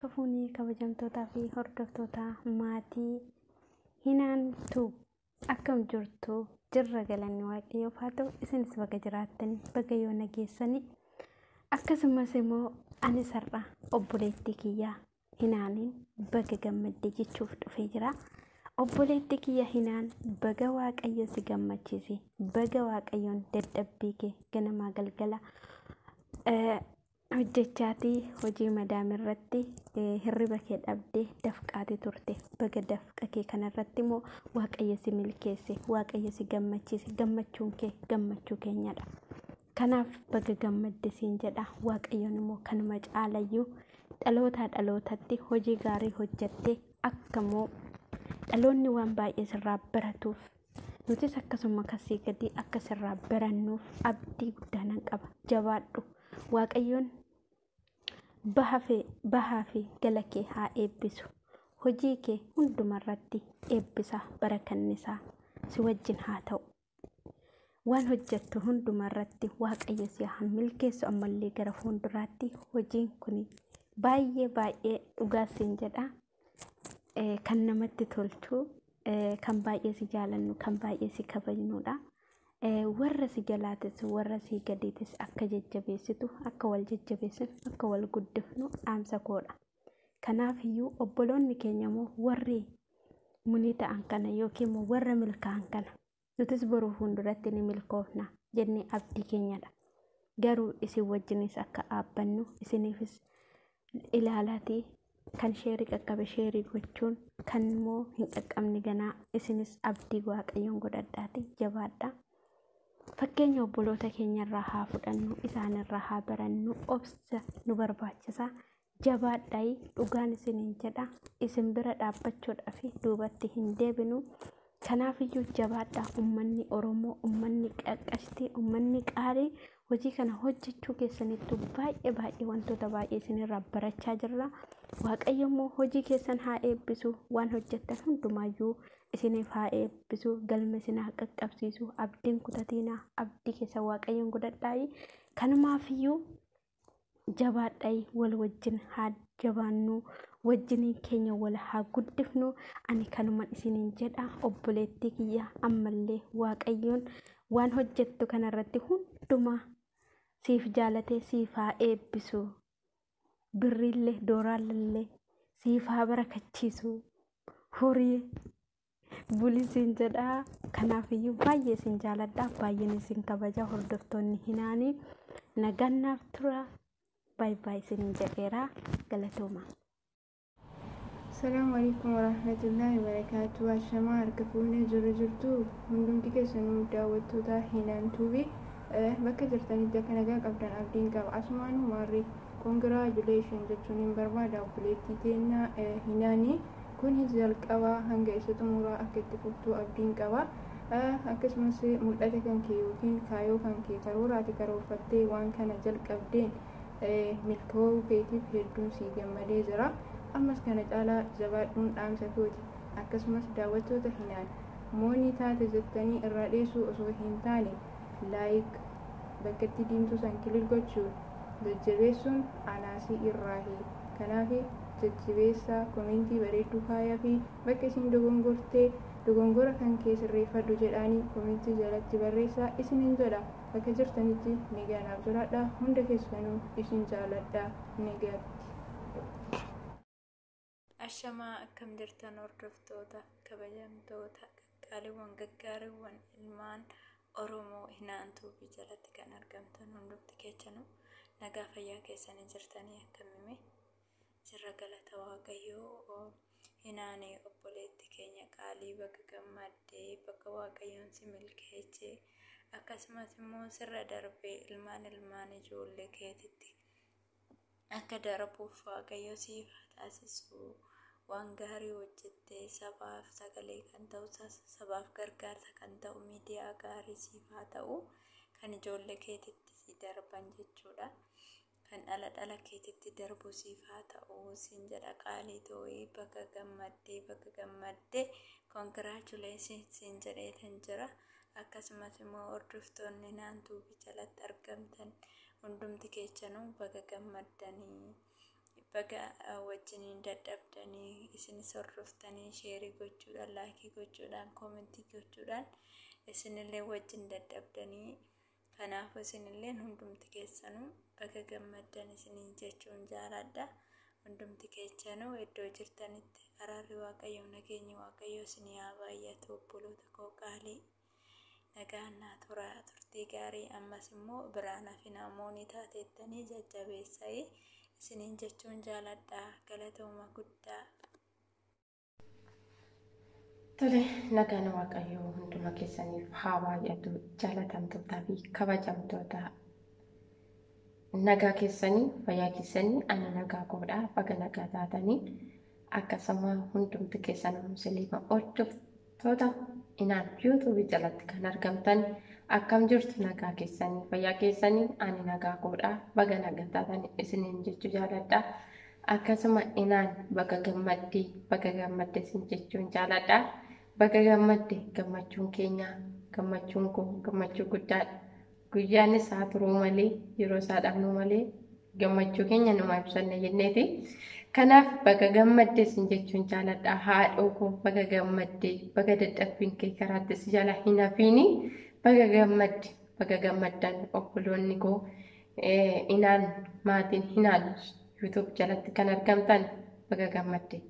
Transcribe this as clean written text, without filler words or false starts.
Fuunii kabajamtootaa fi hordoftoota maatii hinaantu akkam jirtu jirra galanni waaqayyoof haa ta'u isinis baga jiraattan baga yoo nageessani akkasumas immoo ani sar'a obboleettii kiyyaa hinaaniin baga gammadde jechuuf dhufee jira. Obboleettii kiyya hinaan baga waaqayyo si gammachiise baga waaqayyoon dadhabbii kee ganamaa galgala hojjechaatii hojii madaamirratti hirriba kee dhabdee dafqaati turte baga dafqa kee kanarratti immoo waaqayyo si milkeesse waaqayyo si gammachiise gammachuun kee gammachuu keenyadha. Kanaaf baga gammadde siin jedha. Waaqayyoon immoo kanuma caalayyuu dhalootaa dhalootatti hojii gaarii hojjettee akkamoo dhaloonni waan baay'ee sirraa baratuuf nutis akkasuma kasii gadi akka sirraa barannuuf abdii guddaa nan qaba. Jabaadhu. Waaqayyoon bahaa fi gala kee haa eebbisu. Hojii kee hundumarratti eebbisa barakannisaa si wajjin haa ta'u. Waan hojjettu hundumarratti waaqayyo si haa milkeessu. Ammallee gara fuulduraatti hojiin kun baay'ee dhugaa siin jedha. Kan namatti tolchu, kan baay'ee si jaalannu, kan baay'ee si kabajnudha. Warra si jalaatis warra si gadiitis akka jajjabeessitu akka wal jajjabeessinu akka wal guddifnu dhaamsa koodha. Kanaaf iyyuu obboloonni keenya immoo warri munii ta'an kana yookiin immoo warra milkaa'an kana nutis boruu fuulduratti ni milkoofna jennee abdii keenyadha. Garuu isin wajjinis akka dhaabbannu isiniifis ilaalaatii kan sheerii qaqqabe sheerii gochuun kan immoo hin qaqqabne ganaa isinis abdii waaqayyoon godhadhaati jabaadha. Fakkeenya obboloota keenyarraa haa fudhannu, isaanirraa haa barannu, obsa nu barbaachisa. Jabaadhaa dhugaan isiniin jedha. Isin bira dhaabbachuudhaaf duubatti hin deebinu. Kanaafiyyuu jabaadhaa. Uummanni Oromoo, uummanni qaqqashtii, uummanni qaarii hojii kana hojjechuu keessanitti baay'ee wantoota baay'ee isinirraa barachaa jirra. Waaqayyo immoo hojii keessan haa eebbisu. Waan hojjettan hundumaayyuu isiniif haa eebbisu. Galma isin haa qaqqabsiisu. Abdiin kutatiinaa abdii keessa waaqayyoon godhadhaa. Kanumaafiyyuu jabaadhaa. Wal wajjin haa jabaannu. Wajjiniin keenya wal haa guddifnu. Ani kanuman isiniin jedha. Obboleettii kiyya ammallee waaqayyoon waan hojjettu kanarratti hundumaa siif jaalatee siif haa eebbisu. Birriillee dooraallee siif haa barakachiisu. Horii bulisiin jedha. Kanaafiyyuu baay'ee isin jaaladha. Baay'een isin kabaja. Hordoftoonni hinaanii nagannaaf tura. Baay'ee isin jedheera. Galatooma. Assalamu alaikum warahmatullahi wabarakatuh. Ashama harka fuunee jirtu hundumti keessanuu daawwattoota hinaantuufi bakka jirtanitti akka nagaa qabdan abdiin qaba. Asumaanuu maarri congratulations jechuun hin barbaada obboleettii teenya hinaanii kun jalqabaa hanga isa xumuraa akka itti fuftuu abdiin qaba. Akkasumas mul'ata kan kee yookiin kaayoo kan kee karooraati karoorfattee waan kana jalqabdeen milkaa'uu keetiif hedduun si gammadee jira. Ammas kana caalaa jabaadhuun dhaamsa kooti. Akkasumas daawwattoota hinaan moonii taate jettanii irraa dheessuu osoo hin taane laayik bakka itti diimtuu san kilik gochuun jajjabeessuun anaasii irraahi. Kanaaf jajjabeessaa komentii bareedduu kaayaa fi bakka isin dogongortee dogongora kan kee sirreeffadhu jedhaanii komentii jalatti barreessaa isiniin jedha. Bakka jirtanitti nagaanaaf jiraadha. Hunda keessanuu isin jaaladha. Nagaatti. Ashamaa akkam jirtan hordoftoota kabajamtoota qaqqaaliiwwan gaggaariiwwan ilmaan Oromoo hinaantuu jalatti kan argamtan hundumti keessanuu nagaa fayyaa keessanii jirtanii akkamime jirra galata waaqayyoo. Hinaanii obboleetti keenya qaalii baga gammaddee bakka waaqayyoon si milkeessee akkasumas immoo sirra darbee ilmaan ijoollee keetitti akka darbuuf waaqayyo siif taasisu. Waan gaarii hojjettee sabaaf sagalee kan ta'u sabaaf gargaarsa kan ta'u miidiyaa gaarii siif haa ta'u kan ijoollee keetitti si darban jechuudha. Kan dhala keetitti darbu siif haa ta'u siin jedha qaalii ta'uu baga gammaddee congratulations siin jedheetan jira. Akkasumas immoo hordoftoonni hinaantuu jalatti argamtan hundumti keessanuu baga gammaddanii. baga wajjiniin dadhabdanii isinis hordoftanii sheerii gochuudhaan laayikii gochuudhaan koomentii gochuudhaan isinillee wajjin dadhabdanii kanaaf isinillee hundumti keessanuu baga gammaddan isiniin jechuun jaaladha. Hundumti keessanuu iddoo jirtanitti araarri Waaqayyoo nageenyi Waaqayyoo isinii haa baay'atu obboloota koo qaalii. Nagaan naa turaa turtii gaarii ammas immoo biraan hafi namoonni taateettanii jajjabeessanii isiniin jechuun jaaladha. Galatooma guddaa. Tole nagaan Waaqayyoo hunduma keessaniif haa baay'atu jaalatamtootaa fi kabajamtoota. Nagaa keessanii fayyaa keessanii ani nagaa godha baga nagaa taatanii akkasuma hundumti keessan musliima hordoftoota inaan YouTube jalatti kan argamtan akkam jirtu nagaa keessanii fayyaa keessanii ani nagaa godha baga nagaa taatanii isiniin jechuu jaaladha. Akkasuma inaan baga gammadde isin jechuun jaaladha. Baga gammadde gammachuun keenya gammachuun koo gammachuu guddaadha. Guyyaan isaa turuu malee yeroo isaa dhabnu malee gammachuu keenya numa ibsanne jenneeti. Kanaaf baga gammadde isin jechuun jaaladha. Haadhoo koo baga gammadde baga dadhabbiin kee karaatti si jala hin hafiini baga gammaddan obboloonni koo inaan maatiin hinaan YouTube jalatti kan argamtan baga gammadde.